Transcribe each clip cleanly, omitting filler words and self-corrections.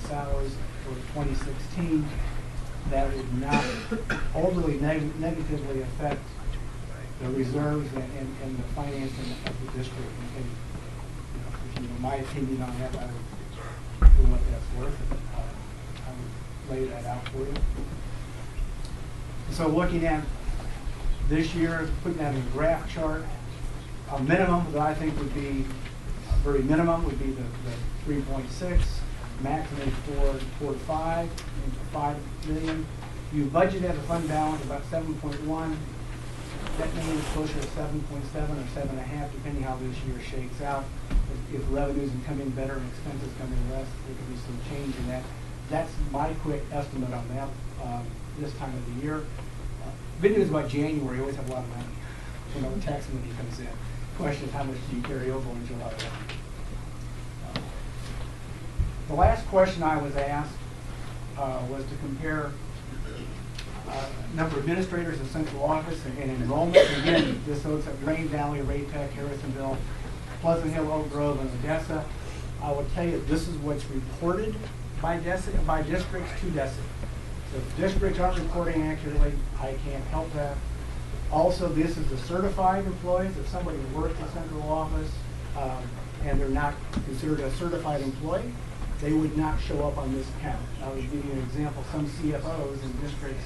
salaries for 2016, that would not overly negatively affect the reserves and the financing of the district. And if you know my opinion on that, I would do what that's worth. I would lay that out for you. So looking at this year, putting that in a graph chart, a minimum that I think would be very minimum would be the 3.6, maximum 4.5, and 5 million. You budget at a fund balance about 7.1. That means closer to 7.7 or 7.5, depending how this year shakes out. If revenues come in better and expenses come in less, there could be some change in that. That's my quick estimate on that this time of the year. Good news about January, you always have a lot of money. You know, when tax money comes in. Question is, how much do you carry over in July? The last question I was asked was to compare number of administrators in central office and enrollment. Again, this looks at Green Valley, Ray-Tech, Harrisonville, Pleasant Hill, Oak Grove, and Odessa. I will tell you, this is what's reported by districts to DESA. So if districts aren't reporting accurately, I can't help that. Also, this is the certified employees. If somebody works in central office and they're not considered a certified employee, they would not show up on this count. I will give you an example. Some CFOs in districts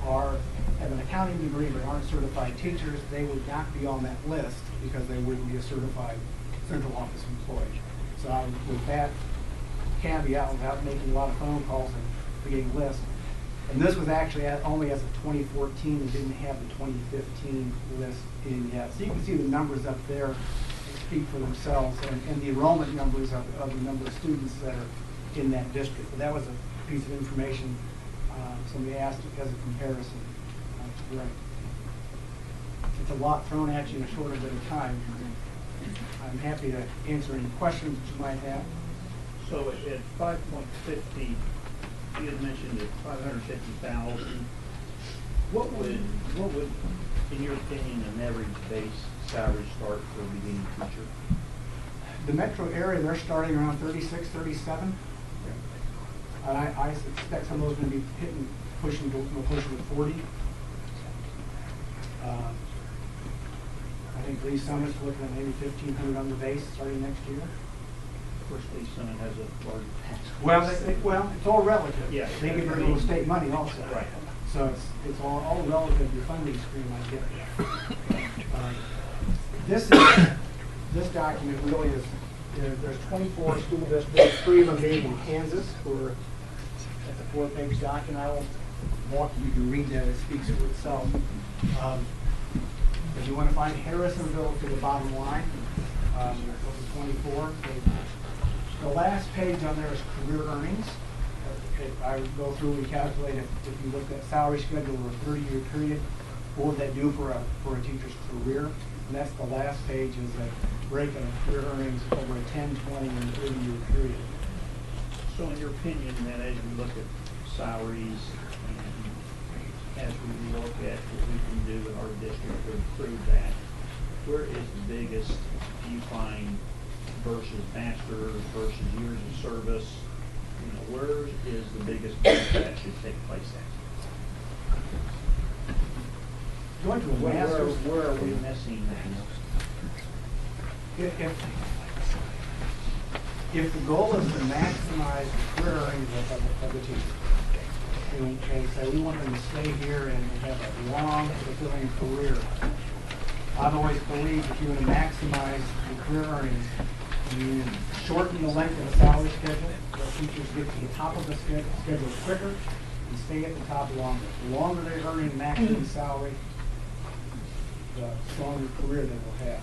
have an accounting degree but aren't certified teachers. They would not be on that list because they wouldn't be a certified central office employee. So with that caveat, without making a lot of phone calls and getting lists, and this was actually only as of 2014 and didn't have the 2015 list in yet. So you can see the numbers up there speak for themselves, and the enrollment numbers of the number of students that are in that district. But that was a piece of information somebody asked as a comparison. That's great. It's a lot thrown at you in a shorter bit of time. I'm happy to answer any questions that you might have. So at 5.50, you had mentioned at 550,000. What would, in your opinion, an average base salary start for a beginning teacher? The metro area, they're starting around 36, 37. And I expect some of those are going to be pushing to 40. I think Lee Summit's looking at maybe 1,500 on the base starting next year. Of course, Lee Summit has a larger tax. Well, it's all relative. Yeah. They get very little state money also. Right. So it's all relative to your funding stream, I get. This document really is, there's 24 school districts, 3 of them being in Kansas, who are at the 4-page document. I will walk you can read that, it speaks for itself. If you want to find Harrisonville to the bottom line, those are 24. The last page on there is career earnings. I would go through and calculate if you look at salary schedule over a 30-year period, what would that do for a teacher's career? And that's the last page, is a breaking of career earnings over a 10, 20, and 30-year period. So in your opinion, then, as we look at salaries and as we look at what we can do in our district to improve that, where is the biggest, do you find, versus masters versus years of service? You know, where is the biggest bump that should take place at? Going to a master's, where are we missing if the goal is to maximize the career earnings of the teacher, and say we want them to stay here and have a long, fulfilling career, I've always believed if you want to maximize the career earnings, you shorten the length of the salary schedule, so teachers get to the top of the schedule quicker and stay at the top longer. The longer they're earning maximum salary, the stronger career they will have.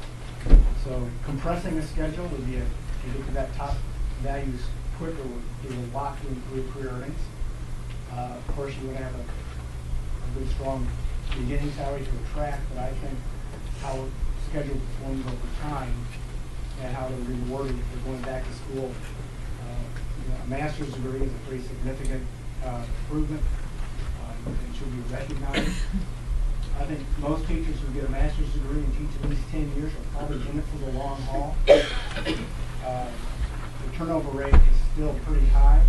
So compressing a schedule would be, if you get to that top values quicker, it will lock you into career earnings. Of course, you would have a good, strong beginning salary to attract, but I think how schedule performs over time and how they're rewarded for going back to school. A master's degree is a pretty significant improvement and should be recognized. I think most teachers who get a master's degree and teach at least 10 years are probably in it for the long haul. The turnover rate is still pretty high.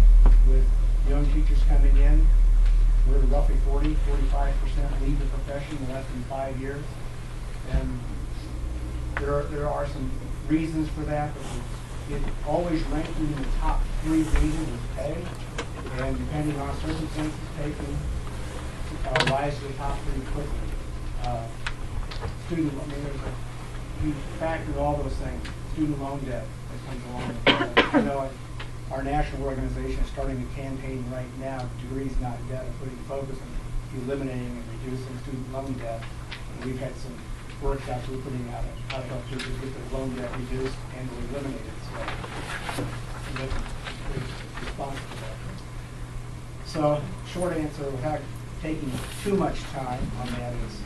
roughly 45% leave the profession in less than 5 years. And there are some reasons for that, but it always ranking in the top 3 reasons is pay, and depending on circumstances, pay can rise to the top 3 quickly. There's a huge factor in all those things. Student loan debt that comes along with that. I know our national organization is starting a campaign right now, Degrees Not Debt, and putting focus on eliminating and reducing student loan debt. And we've had some workshops we're putting out on how to help people get their loan debt reduced and eliminated. So that's a big response to that. So short answer, without taking too much time on that, is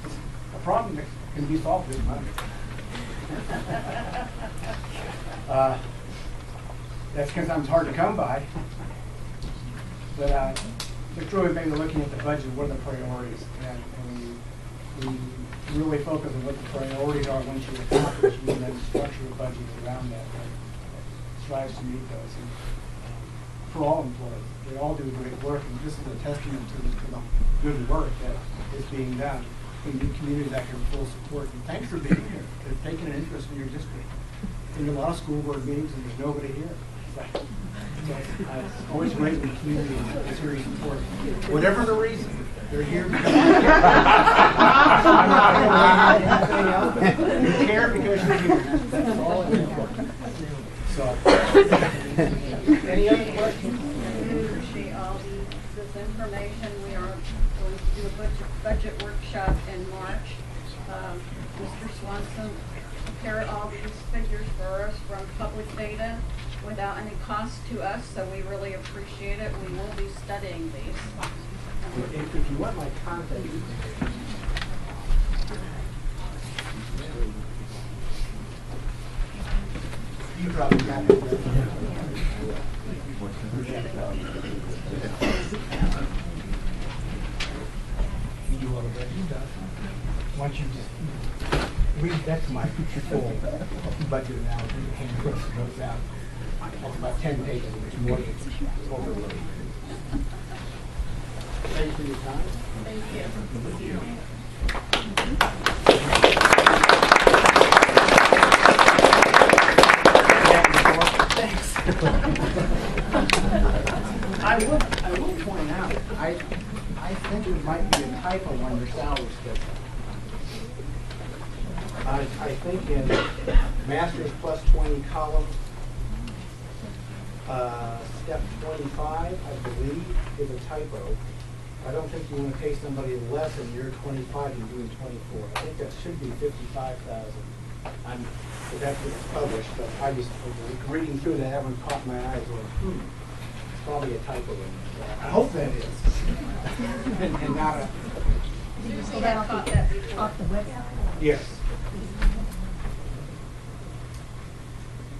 it's a problem that can be solved with money. That's because it's hard to come by. But it's really maybe looking at the budget, what are the priorities? And when you really focus on what the priorities are once you accomplish, you can then structure a budget around that strives to meet those. And for all employees, they all do great work, and this is a testament to the good work that is being done. We need communities that can full support. And thanks for being here, for taking an interest in your district. In a lot of school board meetings, and there's nobody here. So it's always great when the community is here to support. Whatever the reason, they're here because you care because you're here. That's all it's important. So, any other questions? We appreciate all this information. We are going to do a budget workshop in March. Mr. Swanson prepared all these figures for us from public data without any cost to us, so we really appreciate it. We will be studying these. If you want my contact, you probably got it. You do all the budget stuff. Why don't you just read that's my full budget analysis and puts those out. That's about 10 pages, which more than overload. Thank you for your time. Thank you. Thanks. I will point out, I think it might be a typo on your salary schedule. I think in Masters plus 20 column, step 25, I believe, is a typo. I don't think you want to pay somebody less in year 25 and doing 24. I think that should be 55,000. But that's what's published, but I just reading through that, haven't caught my eyes going, it's probably a typo in there. I hope that is. and not a... Susie had caught that before. Off the website? Yes.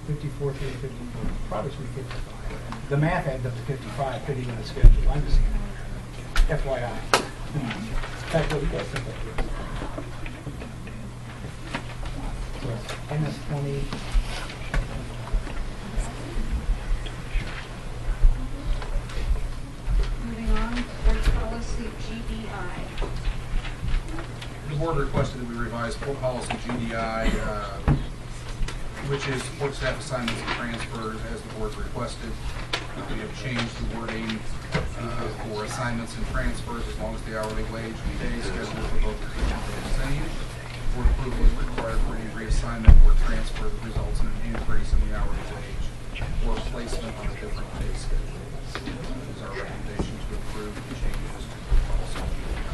54 through 54. Probably should be 55. The math adds up to 55, fitting in the schedule. I'm just FYI. That's what you guys think of here. So MS-20. Moving on, board policy GDI. The board requested that we revise board policy GDI, which is support staff assignments and transfers as the board requested. We have changed the wording for assignments and transfers as long as the hourly wage and day schedule for both positions are the same. Board approval is required for any reassignment or transfer that results in an increase in the hourly wage or placement on a different pay schedule. It is our recommendation to approve the changes to board policy GDI.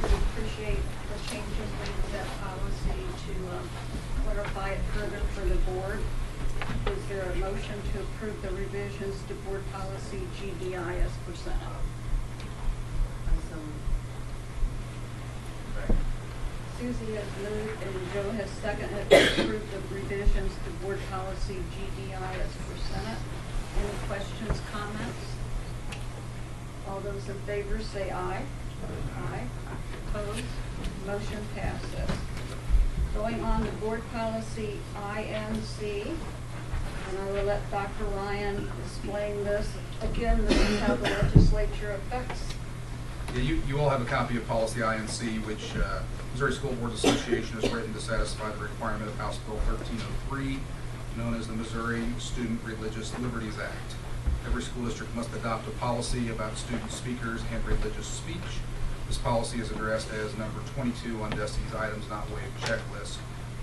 We appreciate the changes made to that policy to clarify it further for the board. Is there a motion to approve the revisions to board policy GDI as presented? Susie has moved and Joe has seconded to approve the revisions to board policy GDI as presented. Any questions, comments? All those in favor say aye. Aye. Opposed? Motion passes. Going on to board policy INC. And I will let Dr. Ryan explain this. Again, this is how the legislature affects. Yeah, you all have a copy of Policy INC, which Missouri School Boards Association has written to satisfy the requirement of House Bill 1303, known as the Missouri Student Religious Liberties Act. Every school district must adopt a policy about student speakers and religious speech. This policy is addressed as number 22 on DESE's items not waived checklist,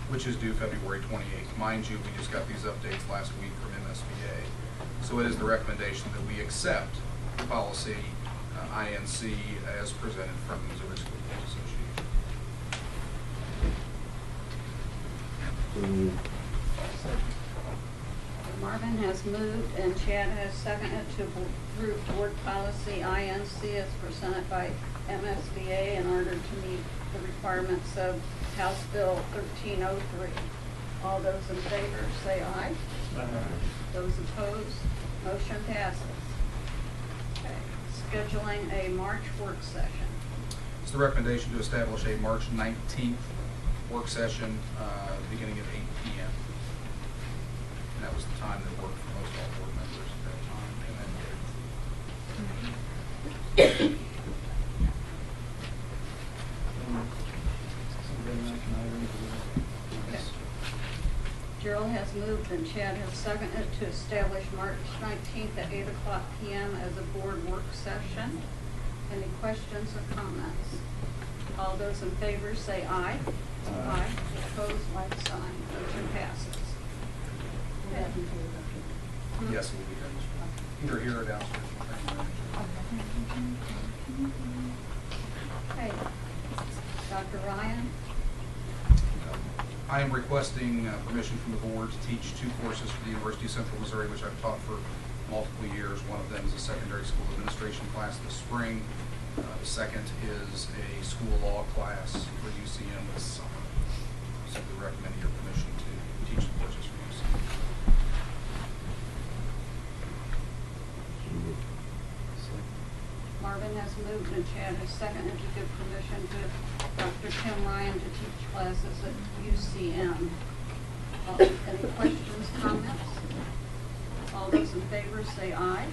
which is due February 28th. Mind you, we just got these updates last week from MSBA. So it is the recommendation that we accept the policy INC as presented from the Missouri School Boards Association. Marvin has moved and Chad has seconded to approve board policy INC as presented by MSBA in order to meet the requirements of House Bill 1303. All those in favor say aye. Aye. Those opposed, motion passes. Okay. Scheduling a March work session. It's the recommendation to establish a March 19th work session beginning at 8 p.m. And that was the time that worked for most all board members at that time. And then Okay. Gerald has moved and Chad has seconded to establish March 19th at 8 o'clock p.m. as a board work session. Any questions or comments? All those in favor say aye. Aye. Opposed, like sign. Motion passes. Okay. yes, we'll be there. Either here or downstairs. Okay. Dr. Ryan? I am requesting permission from the board to teach 2 courses for the University of Central Missouri, which I've taught for multiple years. One of them is a secondary school administration class this spring. The second is a school law class for UCM this summer. Simply recommending your permission to teach the courses for UCM. Marvin has moved and Chad has seconded to give permission to Dr. Tim Ryan to teach classes at UCM. Any questions, comments? All those in favor say aye.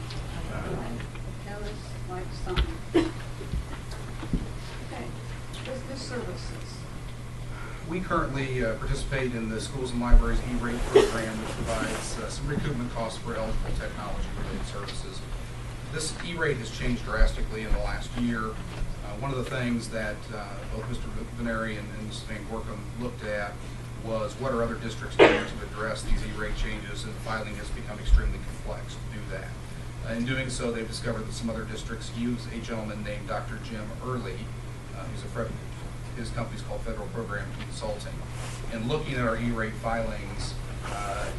Aye. Opposed, like sign. Okay, business services. We currently participate in the Schools and Libraries E-rate program, which provides some recoupment costs for eligible technology-related services. This E-rate has changed drastically in the last year. One of the things that both Mr. Veneri and Ms. Van Gorkum looked at was what are other districts doing to address these E-rate changes, and filing has become extremely complex to do that. In doing so, they've discovered that some other districts use a gentleman named Dr. Jim Early. His company's called Federal Program Consulting. And looking at our E-rate filings,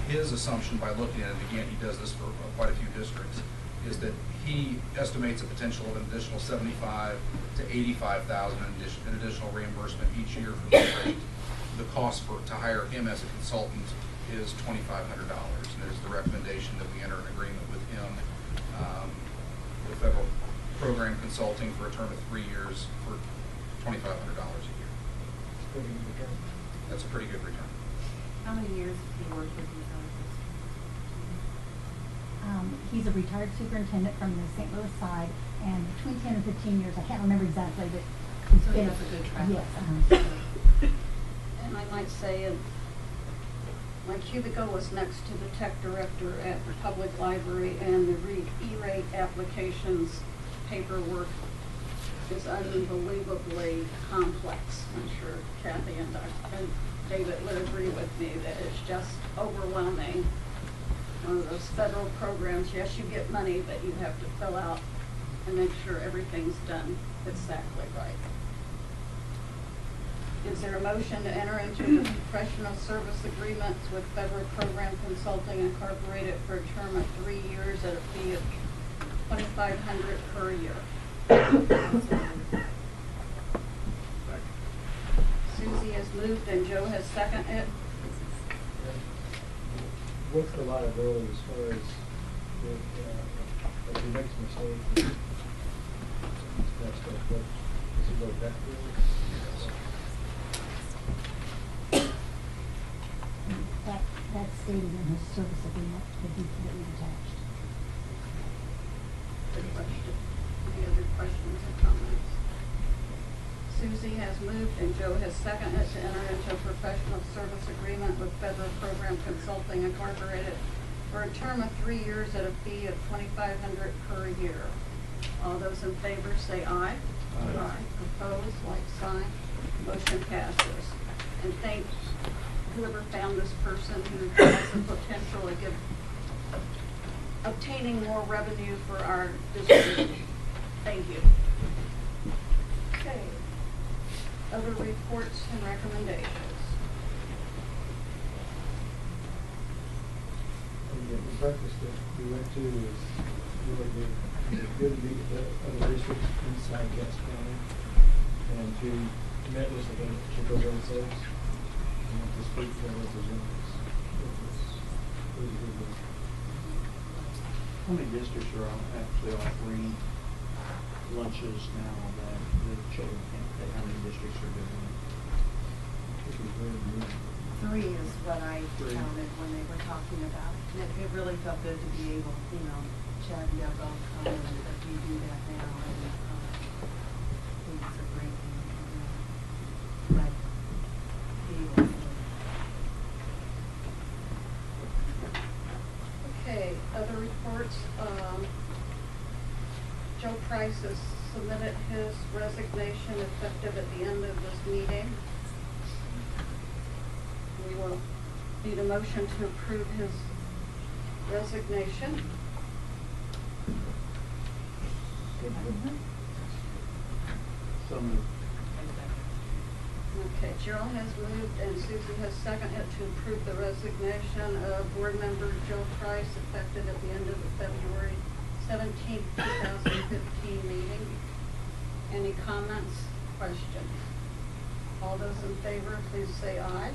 his assumption by looking at it, again, he does this for quite a few districts, is that he estimates a potential of an additional $75,000 to $85,000 in additional reimbursement each year from the rate. The cost to hire him as a consultant is $2,500, and it is the recommendation that we enter an agreement with him, with Federal Program Consulting for a term of 3 years for $2,500 a year. That's a pretty good return. How many years has he worked with these offices? He's a retired superintendent from the St. Louis side, and between 10 and 15 years, I can't remember exactly, but he's So he been. has a good track Yes. record. And I might say, my cubicle was next to the tech director at the public library, and the E-rate applications paperwork is unbelievably complex. I'm sure Kathy and David would agree with me that it's just overwhelming. One of those federal programs, yes, you get money, but you have to fill out and make sure everything's done exactly right. Is there a motion to enter into professional service agreements with Federal Program Consulting Incorporated for a term of 3 years at a fee of $2,500 per year? Susie has moved and Joe has seconded. What's the liability as far as if he makes a mistake? That stuff, what, does he go back to it? That That's stated in his service agreement, the deed that we've attached. Good question. Any other questions or comments? Susie has moved and Joe has seconded to enter into a professional service agreement with Federal Program Consulting Incorporated for a term of 3 years at a fee of $2,500 per year. All those in favor say aye. Aye. Opposed, like sign. Motion passes. And thank whoever found this person who has the potential of obtaining more revenue for our district. Thank you. Okay. Other reports and recommendations. The breakfast that we went to was really good. It was good to meet the other districts inside Cass County and to met with the Chico's themselves and to speak to their representatives. It was really good. How many districts are actually offering lunches now that the children can't pay? How many districts are doing it? It was very good. 3 is what I 3. counted when they were talking about it. And it really felt good to be able, you know, Chad and Deb both come and that we do that now. And I think it's a great thing. Like, be able to. Okay, other reports. Joe Price has submitted his resignation effective at the end of this meeting. We will need a motion to approve his resignation. So moved. Okay, Gerald has moved and Susie has seconded to approve the resignation of board member Joe Price effective at the end of the February 17th, 2015 meeting. Any comments, questions? All those in favor, please say aye.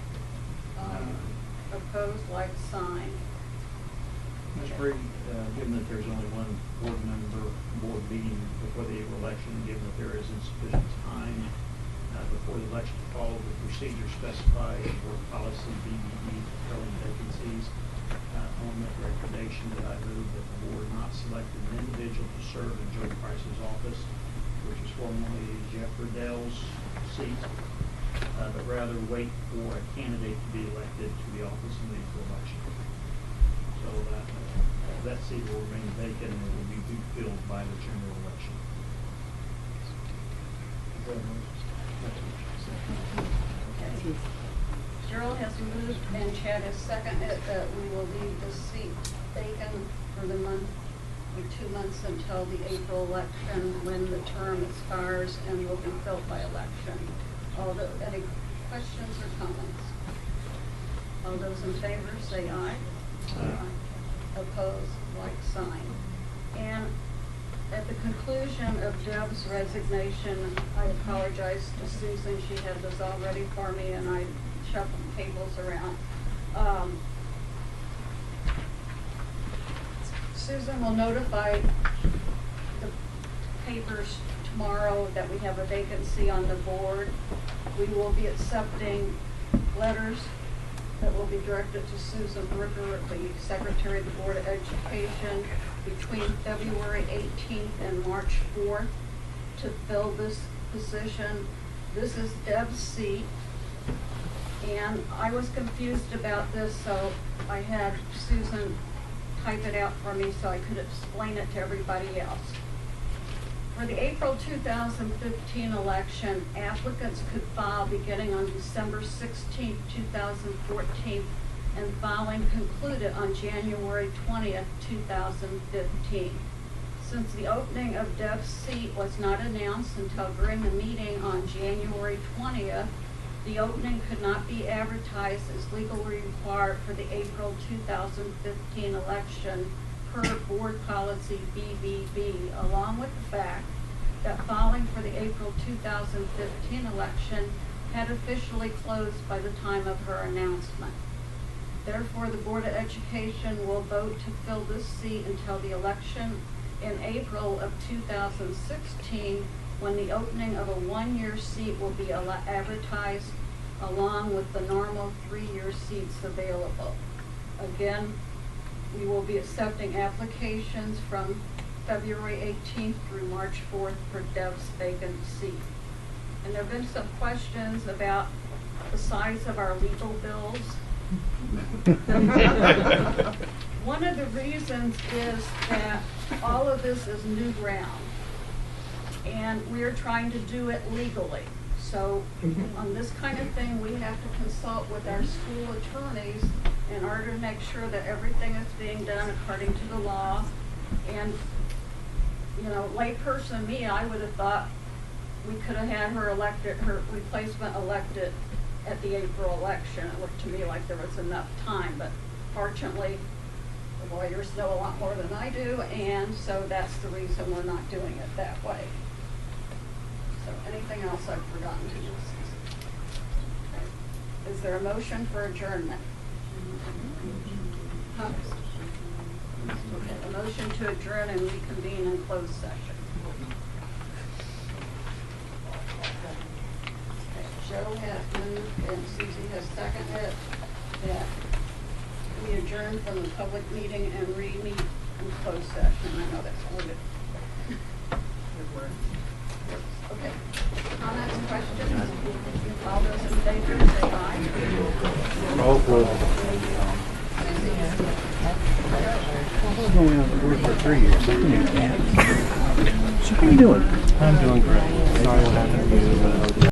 Opposed, like sign. Ms. Brady, given that there's only one board meeting before the election, given that there is insufficient time before the election to follow the procedure specified in board policy BBE filling vacancies, on that recommendation that I move that the board not select an individual to serve in Joe Price's office, which is formerly Jeff Riddell's seat, but rather wait for a candidate to be elected to the office in the April election. So that seat will remain vacant and it will be filled by the general election. Okay. Gerald has moved and Chad has seconded that we will leave the seat vacant for the month, or 2 months until the April election when the term expires and will be filled by election. Any questions or comments? All those in favor say aye. Aye. Opposed, like sign. And at the conclusion of Deb's resignation, I apologize to Susan. She had this all ready for me and I shuffled tables around. Susan will notify the papers tomorrow that we have a vacancy on the board. We will be accepting letters that will be directed to Susan Bricker, the Secretary of the Board of Education, between February 18th and March 4th to fill this position. This is Deb's seat, and I was confused about this, so I had Susan type it out for me so I could explain it to everybody else. For the April 2015 election, applicants could file beginning on December 16, 2014, and filing concluded on January 20th, 2015. Since the opening of Deb's seat was not announced until during the meeting on January 20th, the opening could not be advertised as legally required for the April 2015 election per board policy BBB, along with the fact that filing for the April 2015 election had officially closed by the time of her announcement. Therefore, the Board of Education will vote to fill this seat until the election in April of 2016, when the opening of a one-year seat will be advertised, along with the normal 3-year seats available. Again, we will be accepting applications from February 18th through March 4th for Dev's vacant seat. And there have been some questions about the size of our legal bills. One of the reasons is that all of this is new ground, and we're trying to do it legally. So on this kind of thing, we have to consult with our school attorneys in order to make sure that everything is being done according to the law. And, you know, layperson me, I would have thought we could have had her elected, her replacement elected at the April election. It looked to me like there was enough time, but fortunately, the lawyers know a lot more than I do, and so that's the reason we're not doing it that way. So anything else I've forgotten to discuss? Okay. Is there a motion for adjournment? Huh? Okay, a motion to adjourn and reconvene in closed session. Okay, Joe has moved and Susie has seconded that we adjourn from the public meeting and re-meet in closed session. I know that's worded. Okay. Comments, questions? All those in favor, say aye. All closed. Susie? Going out to work for 3 years. So how you doing? I'm doing great. Sorry what happened to you.